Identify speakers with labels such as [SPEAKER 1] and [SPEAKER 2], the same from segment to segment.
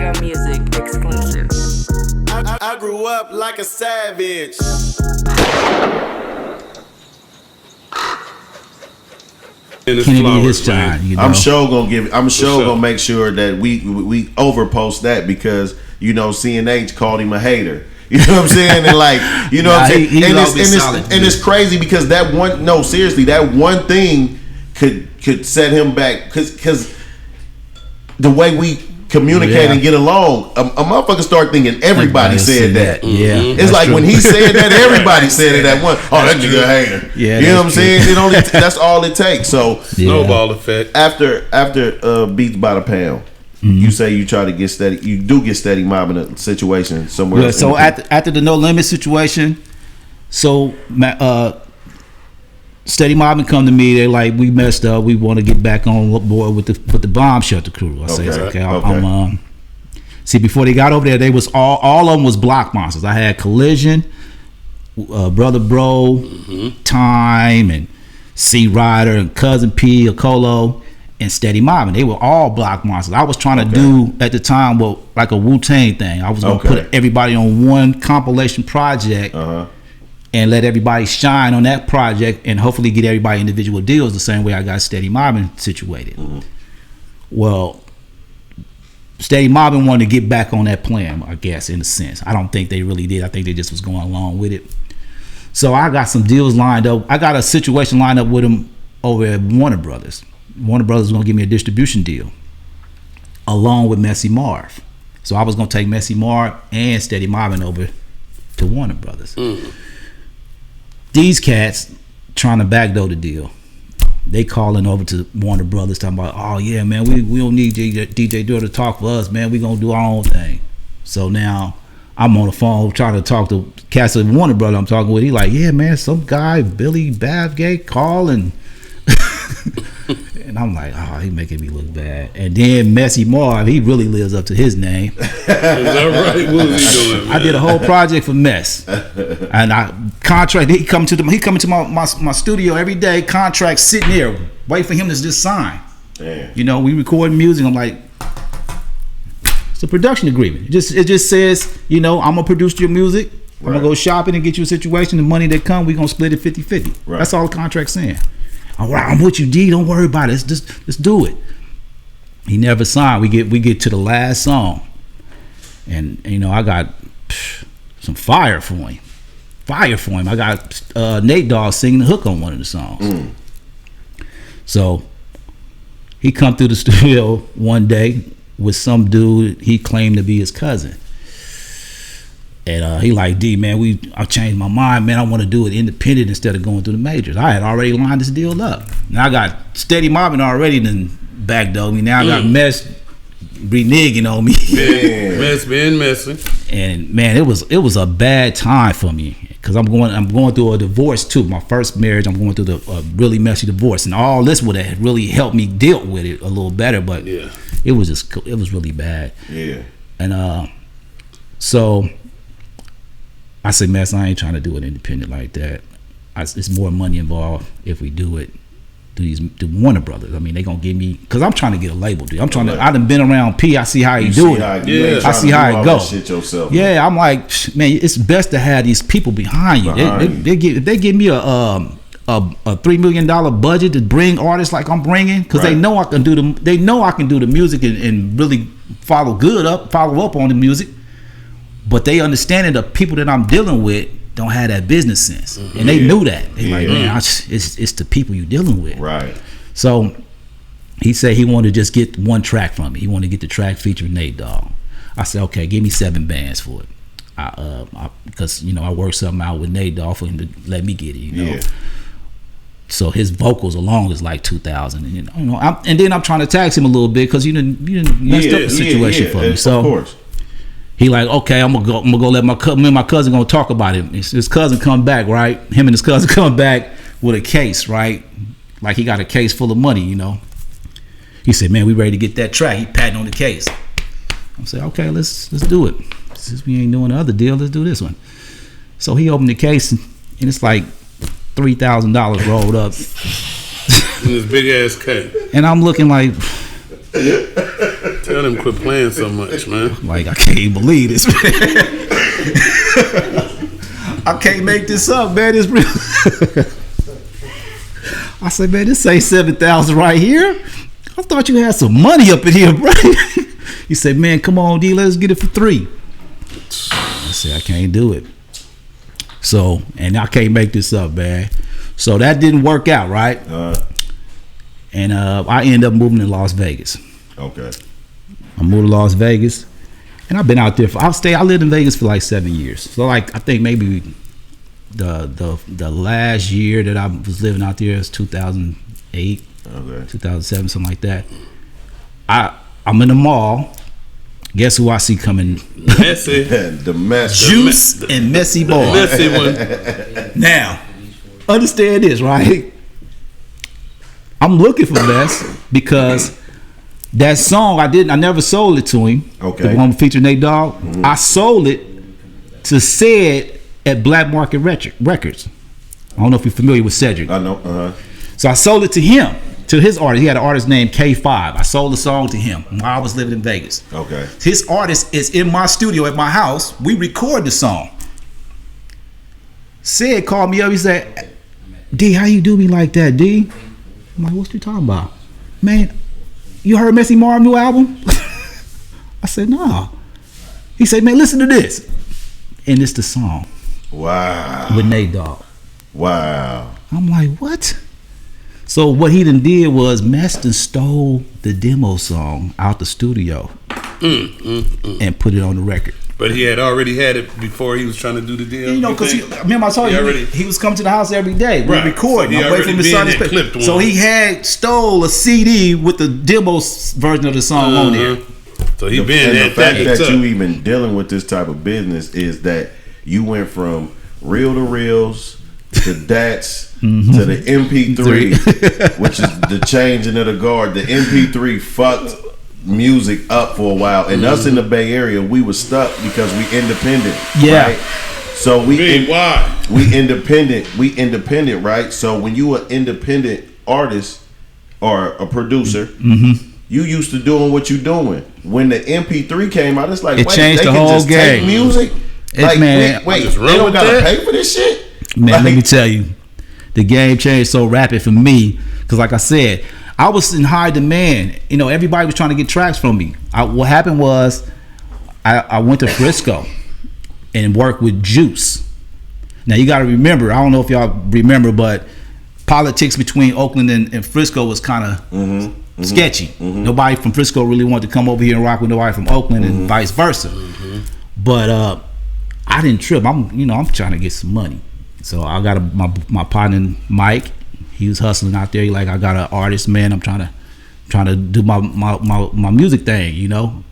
[SPEAKER 1] Betrayal Music exclusive.
[SPEAKER 2] I grew up like a savage.
[SPEAKER 3] Kennedy his time, you know?
[SPEAKER 4] I'm sure gonna make sure that we overpost that because CNH called him a hater. You know what I'm saying? And like, you know what I'm saying? And it's crazy because that one thing could set him back because the way we communicate and get along, a motherfucker start thinking everybody said that.
[SPEAKER 3] Yeah,
[SPEAKER 4] it's like true. When he said that, everybody said it at once. Oh, that nigga a hater.
[SPEAKER 3] Yeah,
[SPEAKER 4] you know what I'm saying? That's all it takes. So
[SPEAKER 2] snowball effect.
[SPEAKER 4] After Beats by the Pound, you say you try to get steady. You do get Steady Mobb'n in a situation somewhere.
[SPEAKER 3] Yeah. So after the No Limit situation, Steady Mobb'n come to me. They're like, we messed up. We want to get back on board with the Bomb Shelter crew. I say, okay. I'm see, before they got over there, they was all of them was block monsters. I had Collision, Brother Bro, Time, and C Rider, and Cousin P, Acolo, and Steady Mobb'n. They were all block monsters. I was trying to do at the time like a Wu-Tang thing. I was gonna put everybody on one compilation project. And let everybody shine on that project and hopefully get everybody individual deals the same way I got Steady Mobb'n situated. Well, Steady Mobb'n wanted to get back on that plan, I guess, in a sense. I don't think they really did. I think they just was going along with it. So I got some deals lined up. I got a situation lined up with them over at Warner Brothers. Warner Brothers was going to give me a distribution deal along with Messy Marv. So I was going to take Messy Marv and Steady Mobb'n over to Warner Brothers. These cats trying to backdoor the deal. They calling over to Warner Brothers talking about, oh yeah, man, we don't need DJ Daryl to talk for us, man. We gonna do our own thing. So now I'm on the phone trying to talk to cats at Warner Brothers I'm talking with. He like, yeah, man, some guy, Billy Bavgate, calling. And I'm like, oh, he making me look bad. And then Messy Marv, he really lives up to his name.
[SPEAKER 2] Is that right? What was he doing, man?
[SPEAKER 3] I did a whole project for Mess, and I contract. He come to my studio every day. Contract sitting there, wait for him to just sign. Damn. We record music. I'm like, it's a production agreement. It just says, I'm gonna produce your music. I'm gonna go shopping and get you a situation. The money that come, we gonna split it 50-50. Right. That's all the contract's saying. All right, I'm with you, D. Don't worry about it. Let's do it. He never signed. We get to the last song, and I got some fire for him. I got Nate Dogg singing the hook on one of the songs. So he come through the studio one day with some dude he claimed to be his cousin. And he like, D, man, I changed my mind, man. I want to do it independent instead of going through the majors. I had already lined this deal up. Now I got Steady Mobb'n already then backdoored me. Now I got Mess reneging on me.
[SPEAKER 2] Mess being messy.
[SPEAKER 3] And man, it was a bad time for me because I'm going through a divorce too. My first marriage, I'm going through a really messy divorce, and all this would have really helped me deal with it a little better. But it was really bad. Yeah. And so I said, Mess, I ain't trying to do it independent like that. It's more money involved if we do it through the Warner Brothers. I mean, they gonna give me, because I'm trying to get a label deal. I done been around P. I see how he do it. I see how it go.
[SPEAKER 4] Shit yourself,
[SPEAKER 3] yeah, I'm like, man, it's best to have these people behind you. They give me a $3 million budget to bring artists like I'm bringing, because they know I can do the music and really follow up on the music. But they understanding the people that I'm dealing with don't have that business sense, and they knew that. They like, man, it's the people you dealing with. Right. So he said he wanted to just get one track from me. He wanted to get the track featuring Nate Dogg. I said, okay, give me 7 bands for it. Because I worked something out with Nate Dogg for him to let me get it. Yeah. So his vocals alone is like 2,000, and then I'm trying to tax him a little bit because you didn't messed up the situation for me. So. Of course. He like, okay, I'm gonna go let me and my cousin gonna talk about it. His cousin come back, right? Him and his cousin come back with a case, right? Like he got a case full of money, He said, man, we ready to get that track. He patting on the case. I said, okay, let's do it. Since we ain't doing the other deal, let's do this one. So he opened the case and it's like $3,000 rolled up.
[SPEAKER 2] In this big ass cake.
[SPEAKER 3] And I'm looking like,
[SPEAKER 2] take
[SPEAKER 5] Tell them quit playing so much, man.
[SPEAKER 3] Like, I can't even believe this, man. I can't make this up, man. It's real. I said, man, this ain't 7,000 right here. I thought you had some money up in here, bro. He said, man, come on, D, let's get it for 3. I said, I can't do it. So, and I can't make this up, man. So that didn't work out, right? And I ended up moving to Las Vegas.
[SPEAKER 4] Okay.
[SPEAKER 3] I moved to Las Vegas, and I've been out there for. I lived in Vegas for like 7 years. So like I think maybe the last year that I was living out there is 2008, 2007, something like that. I'm in the mall. Guess who I see coming?
[SPEAKER 5] Messy.
[SPEAKER 4] The mess.
[SPEAKER 3] Juice and Messy Marv.
[SPEAKER 5] Messy one.
[SPEAKER 3] Now, understand this, right? I'm looking for Mess because that song I never sold it to him.
[SPEAKER 4] Okay.
[SPEAKER 3] The one featuring Nate Dogg. Mm-hmm. I sold it to Ced at Black Market Records. I don't know if you're familiar with Cedric.
[SPEAKER 4] I know.
[SPEAKER 3] So I sold it to him, to his artist. He had an artist named K5. I sold the song to him while I was living in Vegas.
[SPEAKER 4] Okay.
[SPEAKER 3] His artist is in my studio at my house. We record the song. Ced called me up. He said, D, how you do me like that, D? I'm like, what you talking about? Man, you heard Messy Marv new album? I said, no. He said, man, listen to this. And it's the song.
[SPEAKER 4] Wow.
[SPEAKER 3] With Nate Dogg.
[SPEAKER 4] Wow.
[SPEAKER 3] I'm like, what? So what he done did was Meston stole the demo song out the studio and put it on the record.
[SPEAKER 5] But he had already had it before he was trying to do the deal.
[SPEAKER 3] You know, because remember I told you he was coming to the house every day. We recording.
[SPEAKER 5] So
[SPEAKER 3] I'm waiting for him to sign. So he had stole a CD with the demo version of the song on there.
[SPEAKER 5] So he been
[SPEAKER 4] there. The fact that you even dealing with this type of business is that you went from reel to reels to DATs to the MP3, which is the changing of the guard. The MP3 fucked music up for a while, and us in the Bay Area, we was stuck because we independent.
[SPEAKER 3] Yeah.
[SPEAKER 4] Right? So we independent, right? So when you an independent artist or a producer, you used to doing what you doing. When the MP3 came out, it's like,
[SPEAKER 3] it changed the whole game.
[SPEAKER 4] Take music. Like,
[SPEAKER 3] man,
[SPEAKER 4] wait, they don't gotta pay for this shit.
[SPEAKER 3] Man, let me tell you, the game changed so rapid for me because, like I said, I was in high demand. You know, everybody was trying to get tracks from me. What happened was, I went to Frisco and worked with Juice. Now you got to remember, I don't know if y'all remember, but politics between Oakland and Frisco was kind of sketchy. Nobody from Frisco really wanted to come over here and rock with nobody from Oakland, and vice versa. But I didn't trip. I'm trying to get some money. So I got my partner Mike. He was hustling out there. He like, I got an artist, man. I'm trying to do my music thing. You know,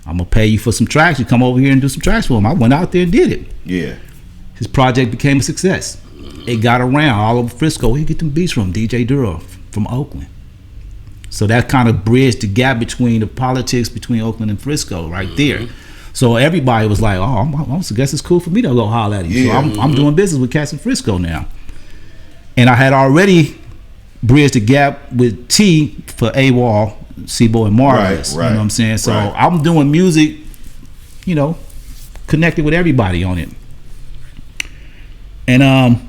[SPEAKER 3] I'm gonna pay you for some tracks. You come over here and do some tracks for him. I went out there and did it.
[SPEAKER 4] Yeah.
[SPEAKER 3] His project became a success. It got around all over Frisco. He get them beats from DJ Daryl from Oakland. So that kind of bridged the gap between the politics between Oakland and Frisco right there. So everybody was like, oh, I guess it's cool for me to go holler at him. Yeah. So I'm doing business with cats in Frisco now. And I had already bridged the gap with T for AWOL, Seabo and Marvelous.
[SPEAKER 4] Right.
[SPEAKER 3] You know what I'm saying? So I'm doing music, you know, connected with everybody on it. And I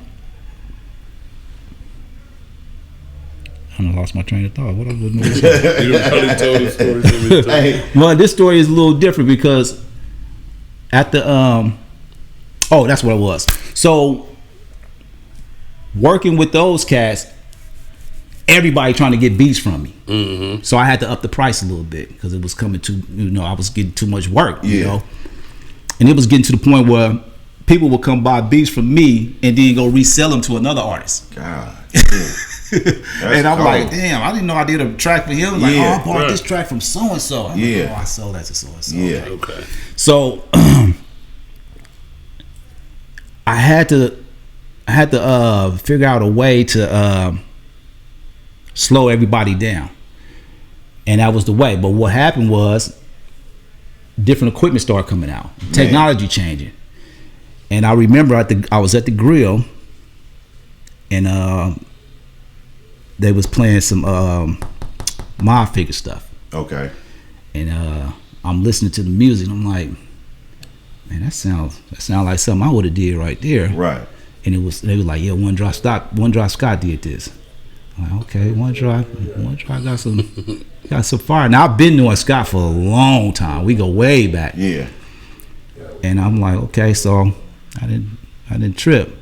[SPEAKER 3] lost my train of thought. What I was doing?
[SPEAKER 5] You probably told the story so many times.
[SPEAKER 3] Well, this story is a little different because at the that's what it was. So working with those cats, everybody trying to get beats from me. So I had to up the price a little bit because it was coming to, I was getting too much work, you know. And it was getting to the point where people would come buy beats from me and then go resell them to another artist.
[SPEAKER 4] God.
[SPEAKER 3] And I'm like, damn, I didn't know I did a track for him. Like, I bought this track from so and so. Like, I sold that to so and so.
[SPEAKER 4] Yeah.
[SPEAKER 5] Okay.
[SPEAKER 3] So I had to figure out a way to slow everybody down, and that was the way. But what happened was different equipment started coming out, technology changing, and I remember I was at the grill, and they was playing some Mob Figure stuff.
[SPEAKER 4] Okay.
[SPEAKER 3] and I'm listening to the music. And I'm like, man, that sounds like something I would have did right there.
[SPEAKER 4] Right.
[SPEAKER 3] And they were like, yeah, One Drop Scott did this. I'm like, okay, One Drop got some fire. Now I've been knowing Scott for a long time. We go way back.
[SPEAKER 4] Yeah.
[SPEAKER 3] And I'm like, okay, so I didn't trip.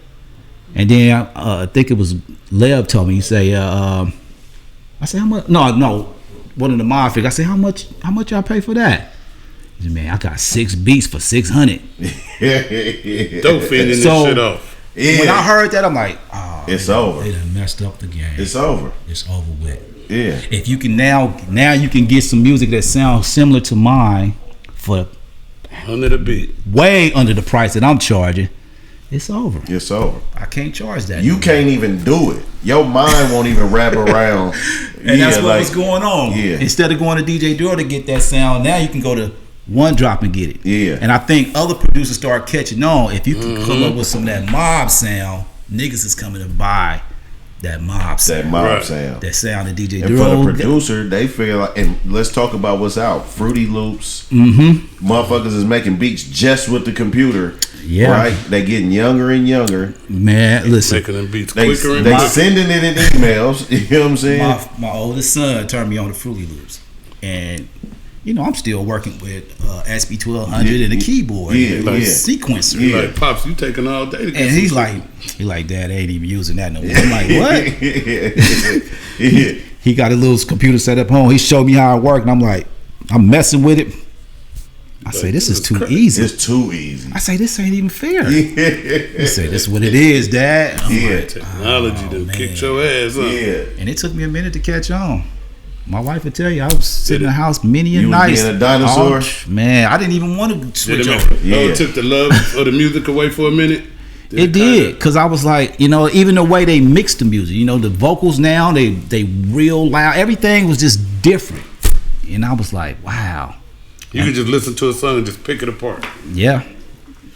[SPEAKER 3] And then I think it was Lev told me, he say, I said, how much? No, one of the mob figures. I said, how much y'all pay for that? He said, man, I got 6 beats for $600.
[SPEAKER 5] Dope fitting this shit off.
[SPEAKER 4] Yeah.
[SPEAKER 3] When I heard that, I'm like, oh,
[SPEAKER 4] it's over.
[SPEAKER 3] They done messed up the game.
[SPEAKER 4] It's over.
[SPEAKER 3] It's over with.
[SPEAKER 4] Yeah.
[SPEAKER 3] If you can now you can get some music that sounds similar to mine for
[SPEAKER 5] under the beat,
[SPEAKER 4] way
[SPEAKER 3] under the price that I'm charging. It's over.
[SPEAKER 4] It's over.
[SPEAKER 3] I can't charge that.
[SPEAKER 4] You can't even do it. Your mind won't even wrap around.
[SPEAKER 3] And that's what was going on.
[SPEAKER 4] Yeah.
[SPEAKER 3] Instead of going to DJ Daryl to get that sound, now you can go to One Drop and get it.
[SPEAKER 4] Yeah.
[SPEAKER 3] And I think other producers start catching on. If you can come up with some of that mob sound, niggas is coming to buy that mob sound.
[SPEAKER 4] That mob sound.
[SPEAKER 3] That sound that DJ Daryl.
[SPEAKER 4] And for the producer, they feel like, and let's talk about what's out. Fruity Loops. Motherfuckers is making beats just with the computer.
[SPEAKER 3] Yeah.
[SPEAKER 4] Right? They getting younger and younger.
[SPEAKER 3] Man, listen.
[SPEAKER 5] making them beats
[SPEAKER 4] They
[SPEAKER 5] quicker and quicker.
[SPEAKER 4] sending it in emails. You know what I'm saying?
[SPEAKER 3] My oldest son turned me on to Fruity Loops. And you know, I'm still working with SB1200 and the keyboard, sequencer.
[SPEAKER 4] Yeah.
[SPEAKER 5] Like, Pops, you taking all day to get
[SPEAKER 3] And he's like, Dad, I ain't even using that no more. I'm like, what?
[SPEAKER 4] Yeah.
[SPEAKER 3] He got a little computer set up home. He showed me how it worked, and I'm like, I'm messing with it. I say, this is too easy.
[SPEAKER 4] It's too easy.
[SPEAKER 3] I say, this ain't even fair.
[SPEAKER 4] Yeah.
[SPEAKER 3] He said, this is what it is, Dad. I'm
[SPEAKER 4] Yeah.
[SPEAKER 3] like,
[SPEAKER 5] technology done kicked your ass up.
[SPEAKER 4] Yeah.
[SPEAKER 3] and it took me a minute to catch on. My wife would tell you, I was sitting in the house many a
[SPEAKER 4] You was
[SPEAKER 3] nights.
[SPEAKER 4] being a dinosaur?
[SPEAKER 3] Man, I didn't even want to switch
[SPEAKER 5] Did
[SPEAKER 3] over.
[SPEAKER 5] it took the love of the music away for a minute?
[SPEAKER 3] It did, because I was like, you know, even the way they mixed the music, you know, the vocals now, they real loud. Everything was just different. And I was like, wow.
[SPEAKER 5] You could just listen to a song and just pick it apart.
[SPEAKER 3] Yeah.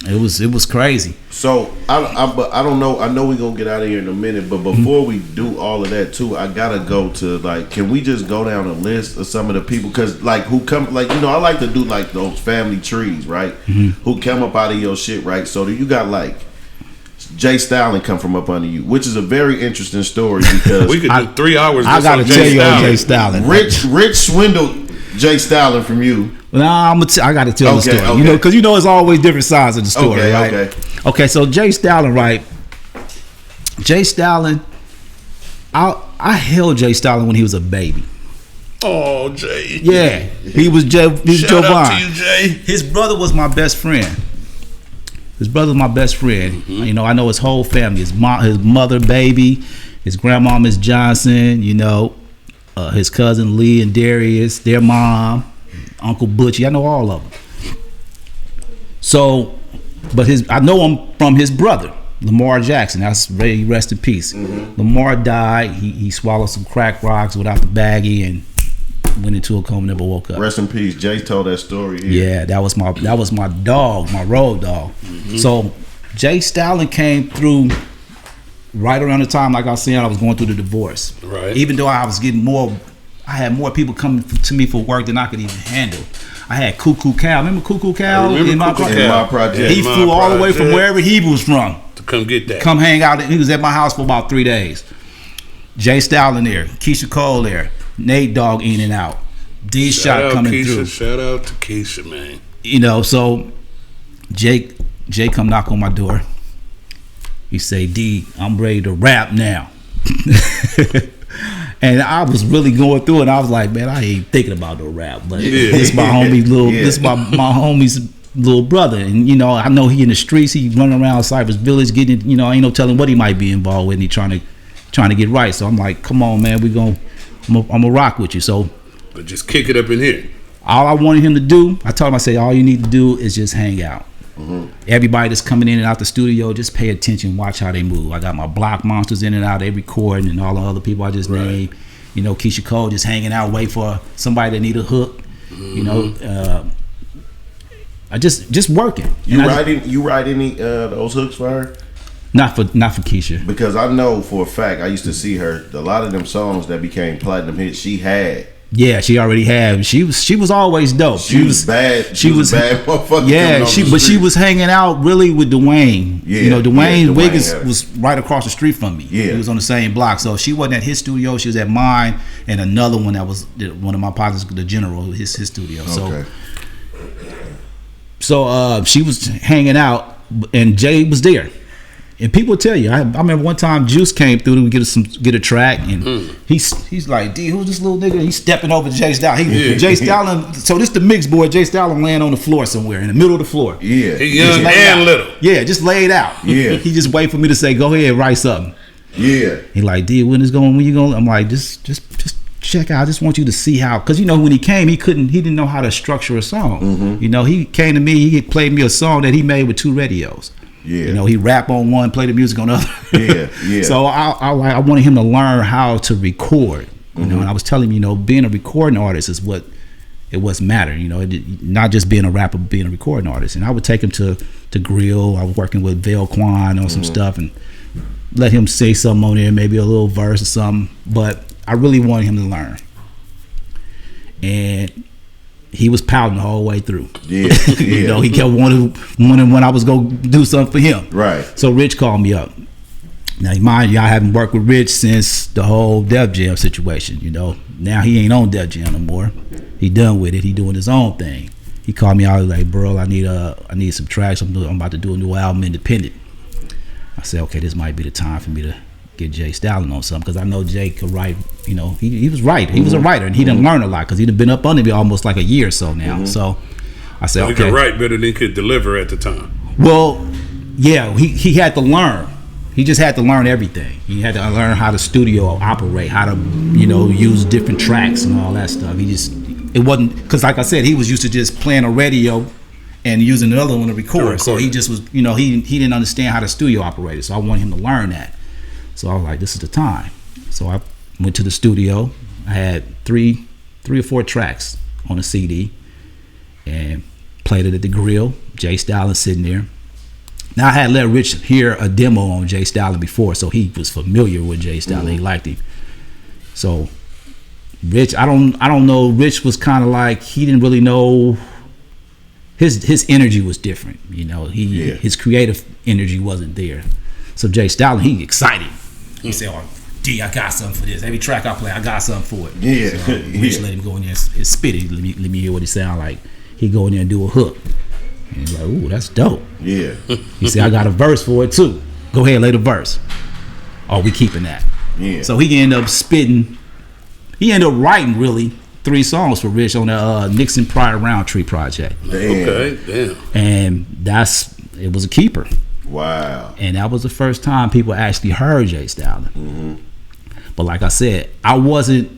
[SPEAKER 3] It was crazy.
[SPEAKER 4] So I don't know. I know we're gonna get out of here in a minute, but before we do all of that too, I gotta go to like, can we just go down a list of some of the people? Because like who come, like, you know, I like to do like those family trees, right? Who come up out of your shit, right? So you got like Jay Stalin come from up under you, which is a very interesting story because
[SPEAKER 5] we could do 3 hours.
[SPEAKER 3] I gotta tell you on Jay Stalin.
[SPEAKER 4] Rich swindled Jay Stalin from you.
[SPEAKER 3] Nah, I got to tell the story. Okay. You know, because you know it's always different sides of the story, right? Okay. So Jay Stalin, right? Jay Stalin, I held Jay Stalin when he was a baby.
[SPEAKER 5] Oh, Jay.
[SPEAKER 3] Yeah, he was Joe.
[SPEAKER 5] Shout out to you, Jay.
[SPEAKER 3] His brother was my best friend. You know, I know his whole family. His mother, baby, his grandma, Miss Johnson. You know, his cousin Lee and Darius, their mom. Uncle Butchie, I know all of them. So, but I know him from his brother, Lamar Jackson. That's really rest in peace. Lamar died. He swallowed some crack rocks without the baggie and went into a coma. Never woke up.
[SPEAKER 4] Rest in peace. Jay told that story here.
[SPEAKER 3] Yeah, that was my dog, my road dog. So Jay Stalin came through right around the time, like I was saying, I was going through the divorce.
[SPEAKER 5] Right.
[SPEAKER 3] Even though I was getting I had more people coming to me for work than I could even handle. I had Cuckoo Cal. Remember Cuckoo Cal in my project? He flew all the way from wherever he was from
[SPEAKER 5] to come get that.
[SPEAKER 3] Come hang out. He was at my house for about 3 days. Jay Stalin there, Keyshia Cole there, Nate Dogg in and out, D Shot coming through.
[SPEAKER 5] Shout out to Keyshia, man.
[SPEAKER 3] You know, so Jay come knock on my door. He say, D, I'm ready to rap now. And I was really going through it. I was like, man, I ain't thinking about no rap, but this my homie's little, this my homie's little brother, and you know, I know he in the streets. He running around Cypress Village, getting, you know, ain't no telling what he might be involved with. And he trying to get right. So I'm like, come on, man, I'm gonna rock with you. So,
[SPEAKER 5] but just kick it up in here.
[SPEAKER 3] All I wanted him to do, I told him, I say, all you need to do is just hang out. Everybody that's coming in and out the studio, just pay attention, watch how they move. I got my block monsters in and out, they recording, and all the other people I just named. You know, Keyshia Cole just hanging out, wait for somebody that need a hook. You know, I just working.
[SPEAKER 4] You write any those hooks for her?
[SPEAKER 3] Not for Keyshia,
[SPEAKER 4] because I know for a fact I used to see her. A lot of them songs that became platinum hits, she had
[SPEAKER 3] Yeah, she already had. She was always dope.
[SPEAKER 4] She was bad. She was bad motherfucker.
[SPEAKER 3] Yeah, she was hanging out really with Dwayne. Yeah, you know, Dwayne Wiggins was right across the street from me. Yeah, he was on the same block. So she wasn't at his studio. She was at mine, and another one that was one of my partners, the General, his studio.
[SPEAKER 4] Okay.
[SPEAKER 3] So she was hanging out, and Jay was there. And people tell you, I remember one time Juice came through to get a track, and he's like, D, who's this little nigga? He's stepping over Jay Stalin. Jay Stalin. So this the mix boy. Jay Stalin laying on the floor somewhere in the middle of the floor.
[SPEAKER 4] Yeah,
[SPEAKER 5] he young and little.
[SPEAKER 3] Yeah, just laid out.
[SPEAKER 4] Yeah,
[SPEAKER 3] he just wait for me to say, go ahead, write something.
[SPEAKER 4] Yeah,
[SPEAKER 3] he like, D, when you going? I'm like, just check out. I just want you to see how, because you know when he came, he didn't know how to structure a song. Mm-hmm. You know, he came to me, he played me a song that he made with 2 radios. Yeah, you know, he rap on one, play the music on the other. Yeah. So I wanted him to learn how to record. You know, and I was telling him, you know, being a recording artist is what matter. You know, not just being a rapper, but being a recording artist. And I would take him to Grill. I was working with Vale Quan on some stuff and let him say something on there, maybe a little verse or something. But I really wanted him to learn. And he was pouting the whole way through. Yeah. You know, he kept wanting when I was going to do something for him.
[SPEAKER 4] Right.
[SPEAKER 3] So Rich called me up. Now, mind you, I haven't worked with Rich since the whole Def Jam situation, you know. Now he ain't on Def Jam no more. He done with it. He doing his own thing. He called me out, he was like, bro, I need some tracks. I'm about to do a new album independent. I said, okay, this might be the time for me to get Jay Stalin on something, because I know Jay could write. You know, he was right. He was a writer, and he didn't learn a lot because he'd been up under me almost like a year or so now. So I said,
[SPEAKER 5] he could write better than he could deliver at the time.
[SPEAKER 3] Well, yeah, he had to learn. He just had to learn everything. He had to learn how the studio operate, how to, you know, use different tracks and all that stuff. It wasn't, because like I said, he was used to just playing a radio and using another one to record. So he just was, you know, he didn't understand how the studio operated. So I wanted him to learn that. So I was like, this is the time. So I went to the studio. I had three or four tracks on a CD and played it at the Grill. Jay Stalin sitting there. Now I had let Rich hear a demo on Jay Stalin before, so he was familiar with Jay Stalin. He liked him. So Rich, I don't know. Rich was kind of like, he didn't really know. His energy was different. You know, his creative energy wasn't there. So Jay Stalin, he excited. He said, "Oh, D, I got something for this. Every track I play, I got something for it."
[SPEAKER 4] Yeah.
[SPEAKER 3] So Rich let him go in there and spit it. Let me hear what he sound like. He go in there and do a hook. And he's like, "Ooh, that's dope."
[SPEAKER 4] Yeah.
[SPEAKER 3] He said, "I got a verse for it too. Go ahead, lay the verse." Oh, we keeping that. Yeah. So he ended up spitting. He ended up writing really 3 songs for Rich on the Nixon Pryor Roundtree project.
[SPEAKER 4] Damn.
[SPEAKER 5] Okay, damn.
[SPEAKER 3] And it was a keeper.
[SPEAKER 4] Wow.
[SPEAKER 3] And that was the first time people actually heard Jay Stalin. Mm-hmm. But like I said, I wasn't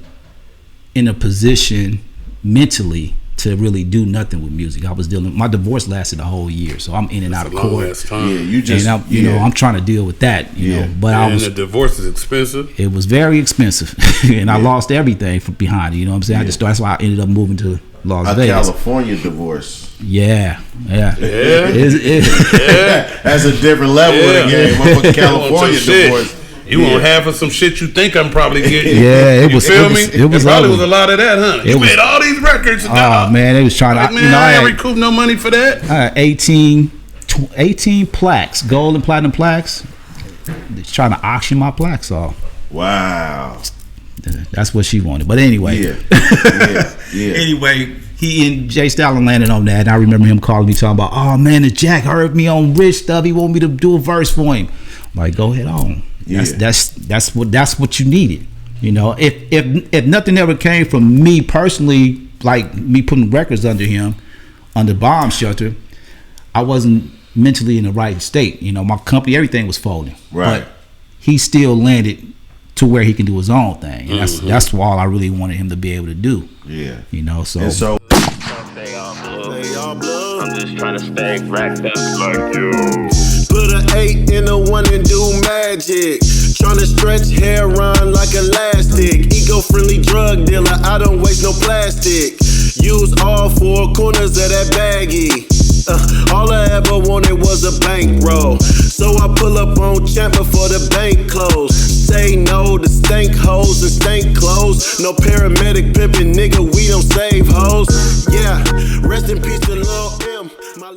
[SPEAKER 3] in a position mentally to really do nothing with music. I was my divorce lasted a whole year, so I'm in and out of court.
[SPEAKER 4] Yeah, you just,
[SPEAKER 3] and you know, I'm trying to deal with that, you know. But
[SPEAKER 5] the divorce is expensive.
[SPEAKER 3] It was very expensive, and I lost everything from behind it. You know what I'm saying? I just that's why I ended up moving to Las Vegas.
[SPEAKER 4] California divorce.
[SPEAKER 3] Yeah.
[SPEAKER 4] That's a different level of the game. Motherfucking California divorce.
[SPEAKER 5] You won't have some shit you think I'm probably getting.
[SPEAKER 3] Yeah, it was.
[SPEAKER 5] Feel me?
[SPEAKER 3] It was
[SPEAKER 5] probably was a lot of that, huh? You made all these records.
[SPEAKER 3] Oh man, they was trying to.
[SPEAKER 5] Man, I ain't recoup no money for that.
[SPEAKER 3] I had 18 plaques, gold and platinum plaques. They're trying to auction my plaques off.
[SPEAKER 4] Wow.
[SPEAKER 3] That's what she wanted. But anyway.
[SPEAKER 4] Yeah.
[SPEAKER 3] Anyway, he and Jay Stalin landed on that. And I remember him calling me talking about, "Oh man, the Jack heard me on Rich stuff. He want me to do a verse for him." I'm like, go ahead on. That's what you needed. You know, if nothing ever came from me personally, like me putting records under him, under Bomb Shelter, I wasn't mentally in the right state. You know, my company, everything was folding. Right. But he still landed to where he can do his own thing. And that's all I really wanted him to be able to do. Yeah. You know, so.
[SPEAKER 6] I'm just trying to stay racked up like you.
[SPEAKER 2] Put an 8 in a 1 and do magic. Tryna stretch hair on like elastic. Eco-friendly drug dealer, I don't waste no plastic. Use all 4 corners of that baggie. All I ever wanted was a bankroll. So I pull up on Champ before the bank close. Say no to stank hoes and stank clothes. No paramedic pimpin', nigga, we don't save hoes. Yeah, rest in peace to Lil' M. My